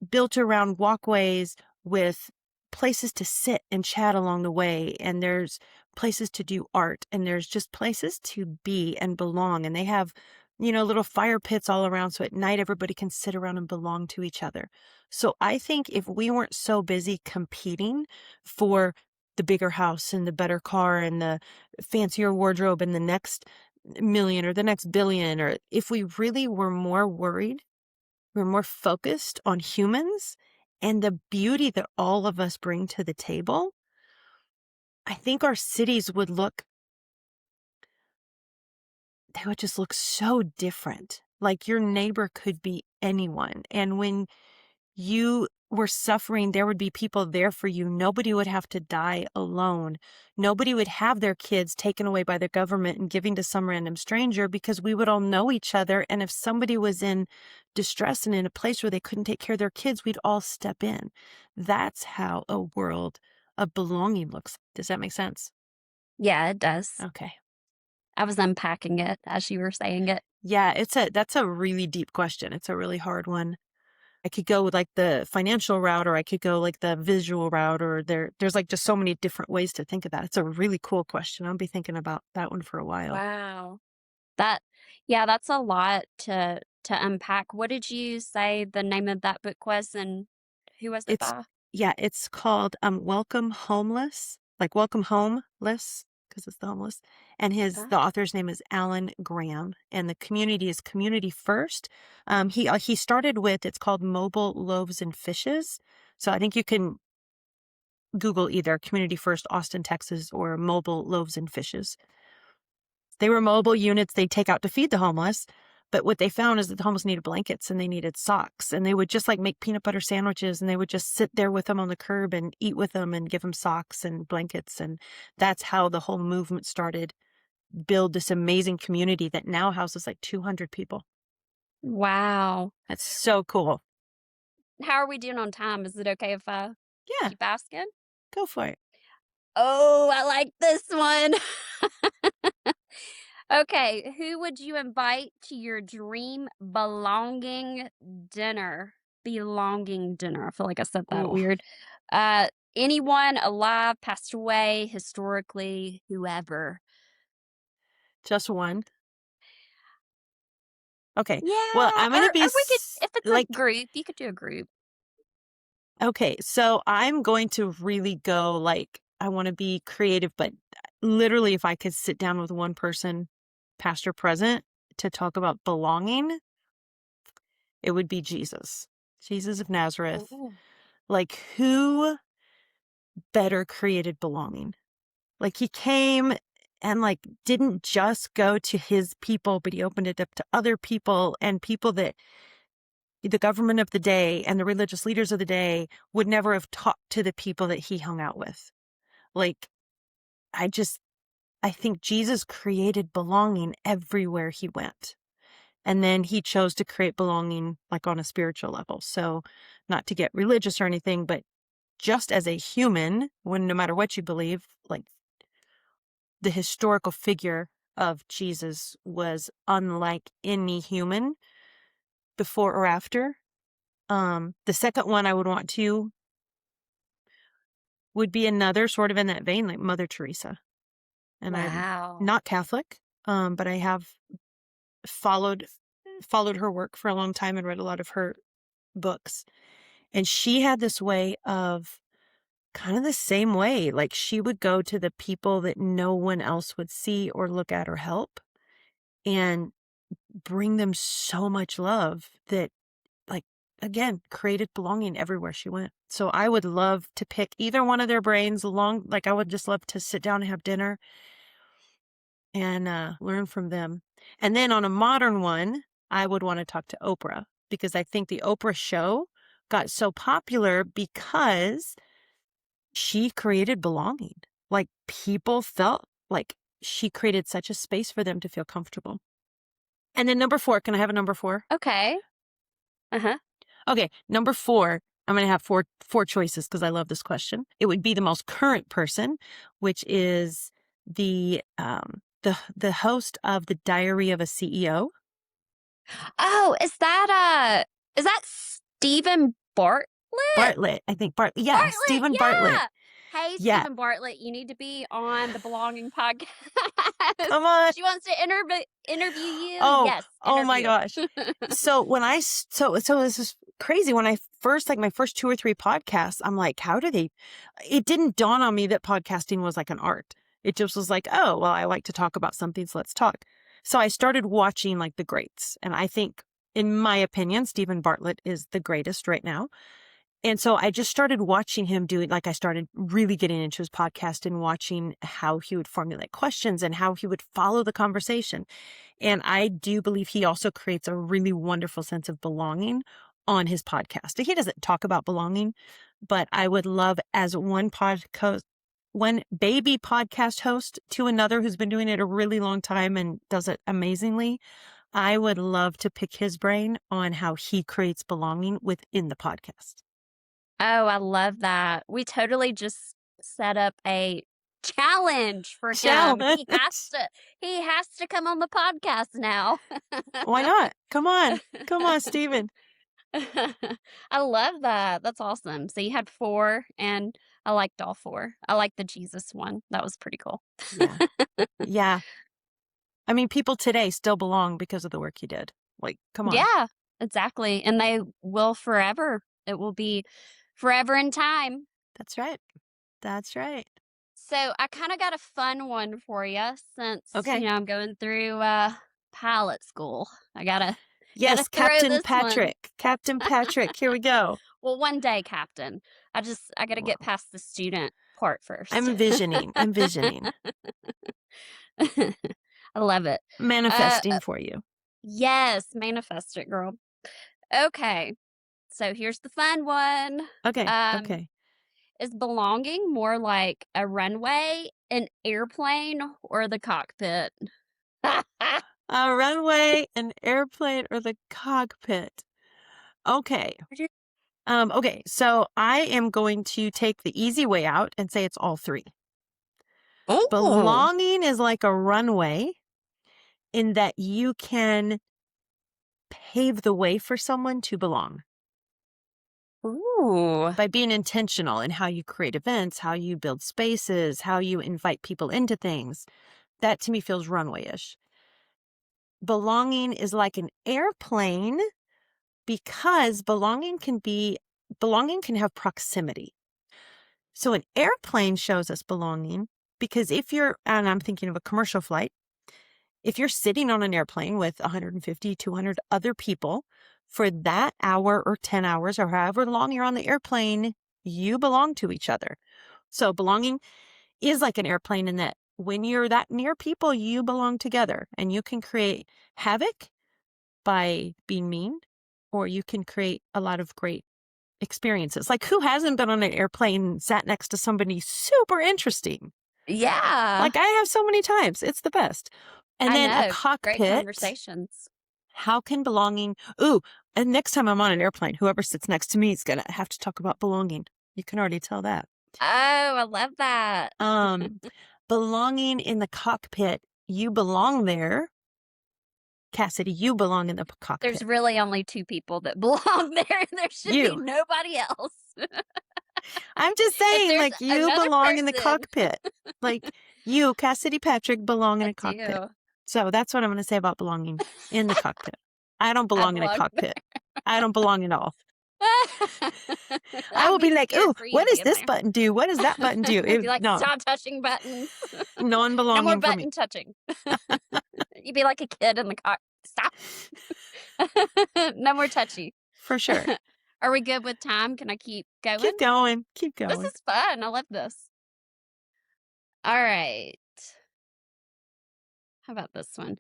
Speaker 1: built around walkways with places to sit and chat along the way. And there's places to do art and there's just places to be and belong. And they have little fire pits all around so at night everybody can sit around and belong to each other. So I think if we weren't so busy competing for the bigger house and the better car and the fancier wardrobe and the next million or the next billion, or if we really were more worried, we're more focused on humans and the beauty that all of us bring to the table, I think our cities they would just look so different. Like your neighbor could be anyone. And when you were suffering, there would be people there for you. Nobody would have to die alone. Nobody would have their kids taken away by the government and given to some random stranger, because we would all know each other. And if somebody was in distress and in a place where they couldn't take care of their kids, we'd all step in. That's how a world of belonging looks. Does that make sense?
Speaker 2: Yeah, it does.
Speaker 1: Okay.
Speaker 2: I was unpacking it as you were saying it.
Speaker 1: Yeah, that's a really deep question. It's a really hard one. I could go with like the financial route, or I could go like the visual route, or there's like just so many different ways to think of that. It's a really cool question. I'll be thinking about that one for a while.
Speaker 2: Wow. That yeah, that's a lot to unpack. What did you say the name of that book was, and who was it
Speaker 1: It's
Speaker 2: by?
Speaker 1: yeah, it's called Welcome Homeless, like Welcome Homeless, because it's the homeless. And the author's name is Alan Graham, and the community is Community First. He started with, it's called Mobile Loaves and Fishes. So I think you can Google either Community First Austin, Texas, or Mobile Loaves and Fishes. They were mobile units they'd take out to feed the homeless. But what they found is that the homeless needed blankets and they needed socks. And they would just like make peanut butter sandwiches, and they would just sit there with them on the curb and eat with them and give them socks and blankets. And that's how the whole movement started. Build this amazing community that now houses like 200 people.
Speaker 2: Wow.
Speaker 1: That's so cool.
Speaker 2: How are we doing on time? Is it okay if I
Speaker 1: Yeah,
Speaker 2: keep asking?
Speaker 1: go for it.
Speaker 2: Oh, I like this one. Okay, who would you invite to your dream belonging dinner? Belonging dinner. I feel like I said that
Speaker 1: Ooh,
Speaker 2: weird. Uh, Anyone alive, passed away, historically, whoever.
Speaker 1: just one. Okay. Well,
Speaker 2: Yeah,
Speaker 1: I'm going to be
Speaker 2: or we could, if it's a
Speaker 1: like,
Speaker 2: group, you could do a group.
Speaker 1: okay, so I'm going to really go like, I want to be creative, but literally, if I could sit down with one person, past or present, to talk about belonging, it would be Jesus. Jesus of Nazareth.
Speaker 2: Ooh.
Speaker 1: Like, who better created belonging? Like, he came and like didn't just go to his people, but he opened it up to other people, and people that the government of the day and the religious leaders of the day would never have talked to the people that he hung out with. Like, I just, I think Jesus created belonging everywhere he went. And then he chose to create belonging like on a spiritual level. So, not to get religious or anything, but just as a human, when no matter what you believe, like the historical figure of Jesus was unlike any human before or after. The second one I would want to would be another sort of in that vein, like Mother Teresa. And I'm
Speaker 2: Wow.
Speaker 1: not Catholic, but I have followed her work for a long time and read a lot of her books. And she had this way of kind of the same way, like she would go to the people that no one else would see or look at or help, and bring them so much love that, like, again, created belonging everywhere she went. So I would love to pick either one of their brains along. Like, I would just love to sit down and have dinner and learn from them. And then on a modern one, I would want to talk to Oprah, because I think the Oprah show got so popular because she created belonging. Like, people felt like she created such a space for them to feel comfortable. And then number 4, can I have a number 4?
Speaker 2: Okay. Uh-huh.
Speaker 1: Okay, number 4, I'm going to have four choices because I love this question. It would be the most current person, which is the host of The Diary of a CEO.
Speaker 2: Oh, is that Stephen Bartlett?
Speaker 1: Bartlett, I think. Yeah,
Speaker 2: Bartlett,
Speaker 1: Stephen Bartlett.
Speaker 2: yeah. "Hey,
Speaker 1: Yeah.
Speaker 2: Stephen Bartlett, you need to be on the Belonging podcast."
Speaker 1: Come on.
Speaker 2: She wants to interview you.
Speaker 1: Oh,
Speaker 2: Yes,
Speaker 1: oh my
Speaker 2: interview.
Speaker 1: gosh. So when so this is crazy. When I first, like my first 2 or 3 podcasts, I'm like, how do they, it didn't dawn on me that podcasting was like an art. It just was like, oh, well, I like to talk about something, so let's talk. So I started watching like the greats. And I think, in my opinion, Stephen Bartlett is the greatest right now. And so I just started watching him do it. Like I started really getting into his podcast and watching how he would formulate questions and how he would follow the conversation. And I do believe he also creates a really wonderful sense of belonging on his podcast. He doesn't talk about belonging, but I would love, as one baby podcast host to another who's been doing it a really long time and does it amazingly, I would love to pick his brain on how he creates belonging within the podcast.
Speaker 2: Oh, I love that. We totally just set up a challenge for him.
Speaker 1: Challenge.
Speaker 2: He has to come on the podcast now.
Speaker 1: Why not? Come on. Come on, Steven.
Speaker 2: I love that. That's awesome. So you had 4 and I liked all 4. I liked the Jesus one. That was pretty cool.
Speaker 1: Yeah. Yeah. I mean, people today still belong because of the work he did. Like, come on.
Speaker 2: Yeah, exactly. And they will forever. It will be forever in time.
Speaker 1: That's right. That's right.
Speaker 2: So I kind of got a fun one for you since,
Speaker 1: Okay.
Speaker 2: I'm going through pilot school. I gotta
Speaker 1: Yes,
Speaker 2: throw
Speaker 1: Captain
Speaker 2: this one.
Speaker 1: Patrick. Captain Patrick. Here we go.
Speaker 2: Well, one day, Captain. I gotta get
Speaker 1: Well,
Speaker 2: past the student part
Speaker 1: I'm
Speaker 2: first.
Speaker 1: envisioning. I'm envisioning.
Speaker 2: I love it.
Speaker 1: Manifesting for you.
Speaker 2: Yes, manifest it, girl. Okay, so here's the fun one.
Speaker 1: Okay.
Speaker 2: Um,
Speaker 1: Okay.
Speaker 2: is belonging more like a runway, an airplane, or the cockpit?
Speaker 1: A runway, an airplane, or the cockpit. Okay. Okay. So I am going to take the easy way out and say it's all 3.
Speaker 2: Oh.
Speaker 1: Belonging is like a runway in that you can pave the way for someone to belong
Speaker 2: Ooh.
Speaker 1: by being intentional in how you create events, how you build spaces, how you invite people into things. That to me feels runway-ish. Belonging is like an airplane because belonging can have proximity. So an airplane shows us belonging because and I'm thinking of a commercial flight, if you're sitting on an airplane with 150, 200 other people for that hour or 10 hours or however long you're on the airplane, you belong to each other. So belonging is like an airplane in that when you're that near people, you belong together and you can create havoc by being mean, or you can create a lot of great experiences. Like, who hasn't been on an airplane and sat next to somebody super interesting?
Speaker 2: Yeah,
Speaker 1: Like, I have so many times. It's the best. And
Speaker 2: I
Speaker 1: then a
Speaker 2: know. Great
Speaker 1: cockpit.
Speaker 2: conversations.
Speaker 1: How can belonging? Ooh, and next time I'm on an airplane, whoever sits next to me is gonna have to talk about belonging. You can already tell that.
Speaker 2: Oh, I love that.
Speaker 1: Um, belonging in the cockpit. You belong there, Cassidy. You belong in the
Speaker 2: There's
Speaker 1: cockpit.
Speaker 2: really only 2 people that belong there. There should be
Speaker 1: You.
Speaker 2: nobody else.
Speaker 1: I'm just
Speaker 2: If
Speaker 1: saying,
Speaker 2: there's
Speaker 1: like, you
Speaker 2: another
Speaker 1: belong in the
Speaker 2: person,
Speaker 1: cockpit. Like, you, Cassidy Patrick, belong in
Speaker 2: I
Speaker 1: a cockpit.
Speaker 2: do.
Speaker 1: So that's what I'm going to say about belonging in the cockpit. I don't
Speaker 2: I
Speaker 1: belong in a
Speaker 2: belong there.
Speaker 1: cockpit. I don't belong at all. I
Speaker 2: I'd
Speaker 1: will
Speaker 2: be
Speaker 1: be like,
Speaker 2: scared
Speaker 1: ooh,
Speaker 2: for you
Speaker 1: what
Speaker 2: to be
Speaker 1: does
Speaker 2: in
Speaker 1: this
Speaker 2: there.
Speaker 1: button do? What does that button do?
Speaker 2: I'd be like,
Speaker 1: No,
Speaker 2: "Stop touching buttons. No more
Speaker 1: non-belonging for me.
Speaker 2: button touching." You'd be like a kid in the car. "Stop. No more touchy."
Speaker 1: For sure.
Speaker 2: Are we good with time? Can I keep going?
Speaker 1: Keep going. Keep
Speaker 2: This
Speaker 1: going.
Speaker 2: is fun. I love this. All right. How about this one?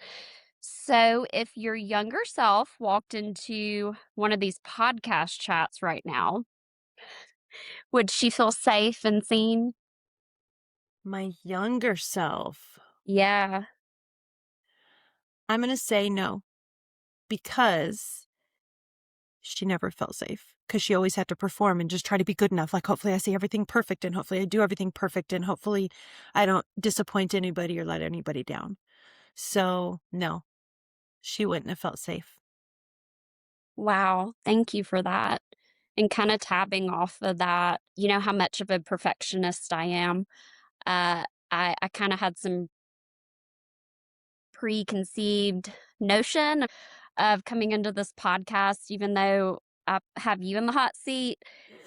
Speaker 2: So, if your younger self walked into one of these podcast chats right now, would she feel safe and seen?
Speaker 1: My younger self,
Speaker 2: Yeah.
Speaker 1: I'm going to say no, because she never felt safe, because she always had to perform and just try to be good enough. Like, hopefully I say everything perfect, and hopefully I do everything perfect, and hopefully I don't disappoint anybody or let anybody down. So no, she wouldn't have felt safe.
Speaker 2: Wow. Thank you for that. And kinda tapping off of that, you know how much of a perfectionist I am. I kinda had some preconceived notion of coming into this podcast, even though I have you in the hot seat,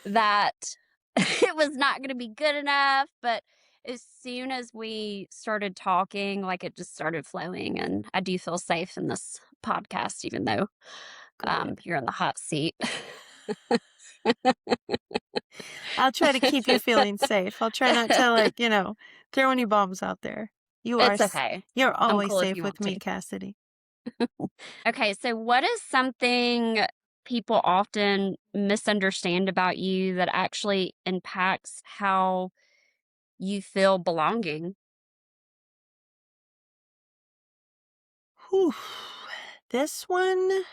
Speaker 2: that it was not gonna be good enough, but as soon as we started talking, like, it just started flowing, and I do feel safe in this podcast even though,
Speaker 1: Good.
Speaker 2: you're in the hot seat.
Speaker 1: I'll try to keep you feeling safe. I'll try not to, like, throw any bombs out there.
Speaker 2: It's okay.
Speaker 1: You're
Speaker 2: I'm
Speaker 1: always
Speaker 2: cool if
Speaker 1: safe
Speaker 2: you
Speaker 1: with
Speaker 2: want
Speaker 1: me,
Speaker 2: to.
Speaker 1: Cassidy.
Speaker 2: Okay, so what is something people often misunderstand about you that actually impacts how you feel belonging?
Speaker 1: Whew. This one,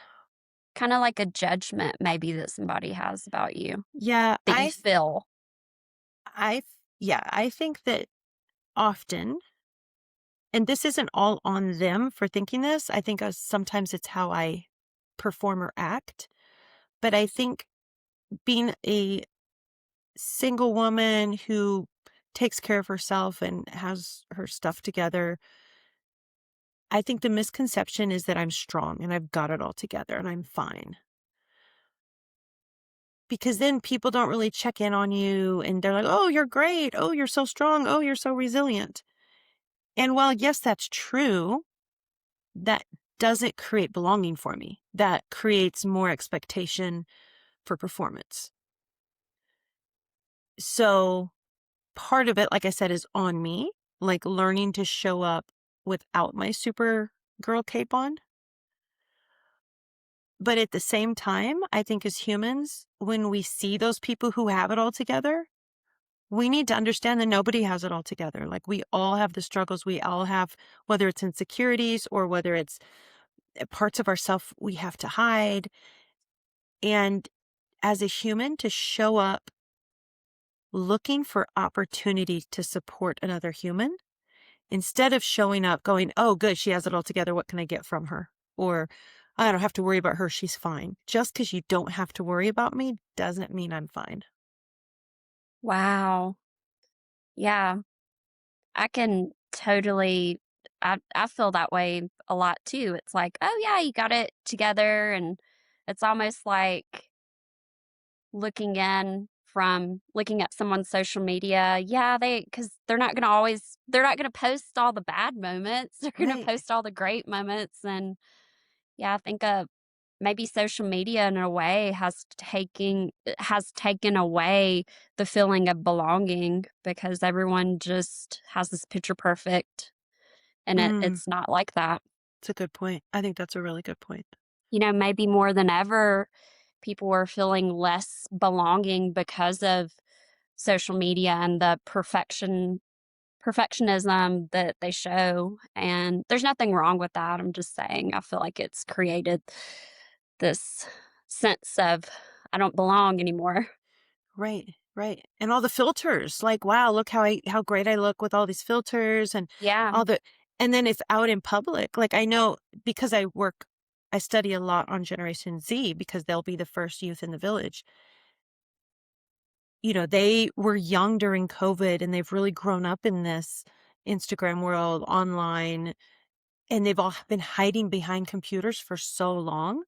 Speaker 2: Kinda like a judgment maybe that somebody has about you
Speaker 1: yeah,
Speaker 2: that you feel.
Speaker 1: I think that often, and this isn't all on them for thinking this. I think sometimes it's how I perform or act. But I think being a single woman who takes care of herself and has her stuff together, I think the misconception is that I'm strong and I've got it all together and I'm fine. Because then people don't really check in on you and they're like, oh, you're great. Oh, you're so strong. Oh, you're so resilient. And while, yes, that's true, that doesn't create belonging for me. That creates more expectation for performance. So part of it, like I said, is on me, like learning to show up without my super girl cape on. But at the same time, I think as humans, when we see those people who have it all together, we need to understand that nobody has it all together. Like we all have the struggles we all have, whether it's insecurities or whether it's parts of ourself we have to hide. And as a human, to show up looking for opportunity to support another human instead of showing up going, oh, good, she has it all together. What can I get from her? Or I don't have to worry about her. She's fine. Just because you don't have to worry about me doesn't mean I'm fine.
Speaker 2: Wow. Yeah, I can totally I feel that way a lot too. It's like, "Oh, yeah, you got it together," and it's almost like looking at someone's social media, yeah, because 'cause they're not gonna post all the bad moments, they're gonna
Speaker 1: Right.
Speaker 2: post all the great moments, and, yeah, I think, maybe social media in a way has taken away the feeling of belonging because everyone just has this picture perfect, and
Speaker 1: Mm,
Speaker 2: it's not like that.
Speaker 1: it's a good point. I think that's a really good point.
Speaker 2: You know, maybe more than ever, people are feeling less belonging because of social media and the perfectionism that they show, and there's nothing wrong with that, I'm just saying, I feel like it's created this sense of, "I don't belong anymore."
Speaker 1: Right, right. And all the filters, like, wow, look how great I look with all these filters and
Speaker 2: Yeah,
Speaker 1: all the and then if out in public, like I know because I study a lot on Generation Z because they'll be the first youth in the village. They were young during COVID and they've really grown up in this Instagram world, online, and they've all been hiding behind computers for so long.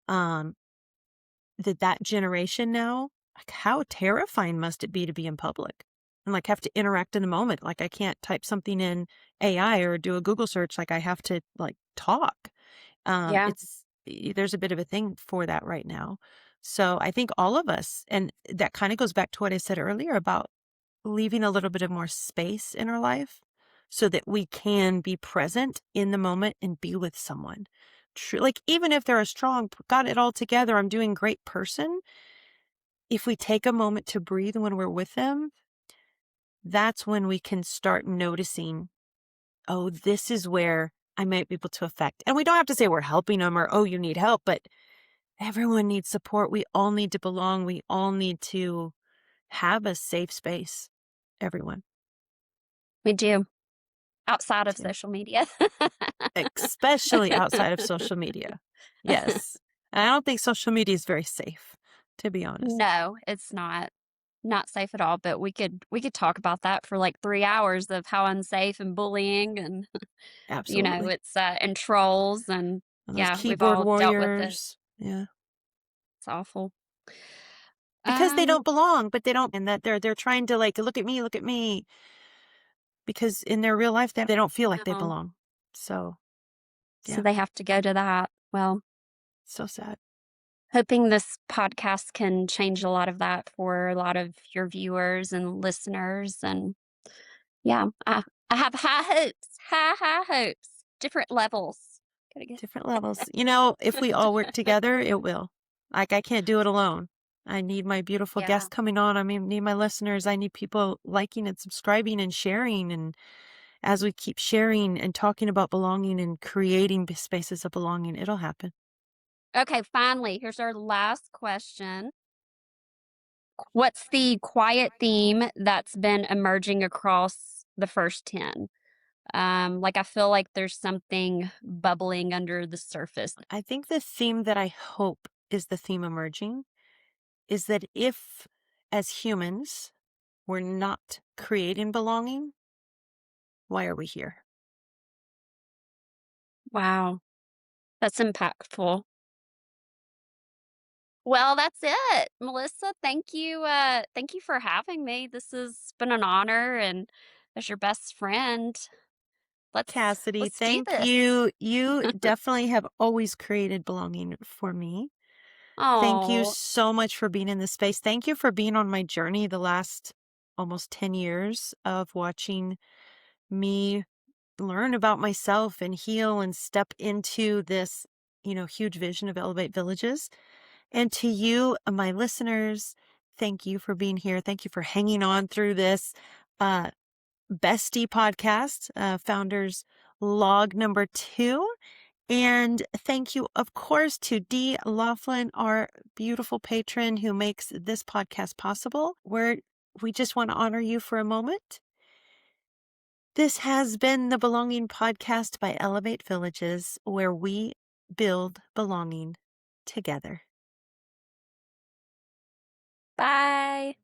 Speaker 1: Um, that generation now, like, how terrifying must it be to be in public and, like, have to interact in the moment? Like, I can't type something in AI or do a Google search, like, I have to, like, talk.
Speaker 2: yeah,
Speaker 1: There's a bit of a thing for that right now. So, I think all of us and that kinda goes back to what I said earlier about leaving a little bit of more space in our life so that we can be present in the moment and be with someone. True, like even if they're a strong, got it all together, I'm doing great person. If we take a moment to breathe when we're with them, that's when we can start noticing, oh, this is where I might be able to affect. And we don't have to say we're helping them or, oh, you need help, but everyone needs support. We all need to belong. We all need to have a safe space. Everyone.
Speaker 2: we do, outside of
Speaker 1: Yeah.
Speaker 2: social media.
Speaker 1: Especially outside of social media. Yes. And I don't think social media is very safe. to be honest.
Speaker 2: No, it's not. Not safe at all, but we could talk about that for, like, 3 hours of how unsafe and bullying and,
Speaker 1: Absolutely.
Speaker 2: and trolls and
Speaker 1: And those
Speaker 2: yeah, we've
Speaker 1: keyboard
Speaker 2: all dealt with it.
Speaker 1: warriors. Yeah.
Speaker 2: It's awful.
Speaker 1: Because they
Speaker 2: Um,
Speaker 1: don't belong, but they don't and that they're trying to like, look at me, because in their real life, they don't feel like they
Speaker 2: no.
Speaker 1: belong. So,
Speaker 2: So
Speaker 1: yeah,
Speaker 2: they have to go to that. Well,
Speaker 1: so sad.
Speaker 2: hoping this podcast can change a lot of that for a lot of your viewers and listeners, and yeah, I have high hopes, different levels. Gotta get
Speaker 1: Different levels. If we all work together, it will. Like, I can't do it alone. I need my beautiful
Speaker 2: Yeah.
Speaker 1: guests coming on. I mean, need my listeners. I need people liking and subscribing and sharing. And as we keep sharing and talking about belonging and creating spaces of belonging, it'll happen.
Speaker 2: Okay, finally, here's our last question. What's the quiet theme that's been emerging across the first 10? Like, I feel like there's something bubbling under the surface.
Speaker 1: I think the theme that I hope is the theme emerging is that if, as humans, we're not creating belonging, why are we here?
Speaker 2: Wow, that's impactful. Well, that's it. Melissa, thank you for having me. This has been an honor, and as your best friend,
Speaker 1: Cassidy,
Speaker 2: let's do
Speaker 1: thank
Speaker 2: this.
Speaker 1: you. You definitely have always created belonging for me. Thank you
Speaker 2: Oh,
Speaker 1: so much for being in this space. Thank you for being on my journey the last almost 10 years of watching me learn about myself and heal and step into this, huge vision of Elevate Villages. And to you, my listeners, thank you for being here. Thank you for hanging on through this uh, bestie podcast, Founders Log number 2. And thank you, of course, to Dee Laughlin, our beautiful patron who makes this podcast possible. We just want to honor you for a moment. This has been the Belonging Podcast by Elevate Villages, where we build belonging together.
Speaker 2: bye.